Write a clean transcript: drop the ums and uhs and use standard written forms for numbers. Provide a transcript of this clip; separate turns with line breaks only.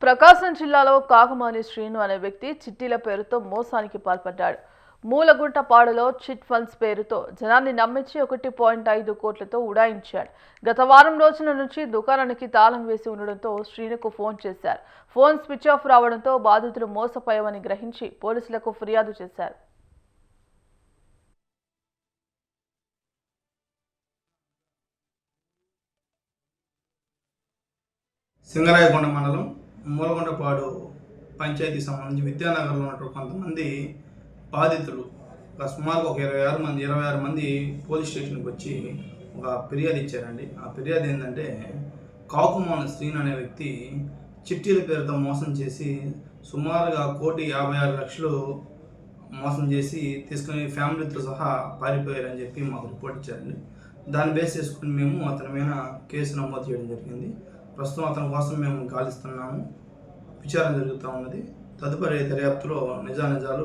ప్రకాశం జిల్లాలో కాకుమాని శ్రీను అనే వ్యక్తి చిట్టీల పేరుతో మోసానికి పాల్పడ్డాడు. మూలగుంటపాడులో చిట్ ఫండ్స్ పేరుతో జనాన్ని నమ్మించి 1.5 కోట్లతో ఉడాయించాడు. గత వారం రోజుల నుంచి దుకాణానికి తాళం వేసి ఉండడంతో శ్రీనుకు ఫోన్ చేశారు. ఫోన్ స్విచ్ ఆఫ్ రావడంతో బాధితులు మోసపోయామని గ్రహించి పోలీసులకు ఫిర్యాదు చేశారు.
సింగరాయకొండ మండలం మూలగుంటపాడు పంచాయతీకి సంబంధించి విద్యానగర్లో ఉన్నటువంటి కొంతమంది బాధితులు సుమారు ఒక 26 మంది పోలీస్ స్టేషన్కి వచ్చి ఒక ఫిర్యాదు ఇచ్చారండి. ఆ ఫిర్యాదు ఏంటంటే కాకుమాని శ్రీను అనే వ్యక్తి చిట్టీల పేరుతో మోసం చేసి సుమారుగా 1,56,00,000 మోసం చేసి తీసుకుని ఫ్యామిలీతో సహా పారిపోయారని చెప్పి మాకు రిపోర్ట్ ఇచ్చారండి. దాన్ని బేస్ చేసుకుని మేము అతని మీద కేసు నమోదు చేయడం జరిగింది. ప్రస్తుతం అతని కోసం మేము గాలిస్తున్నాము. విచారణ జరుగుతూ ఉన్నది. తదుపరి దర్యాప్తులో నిజాలు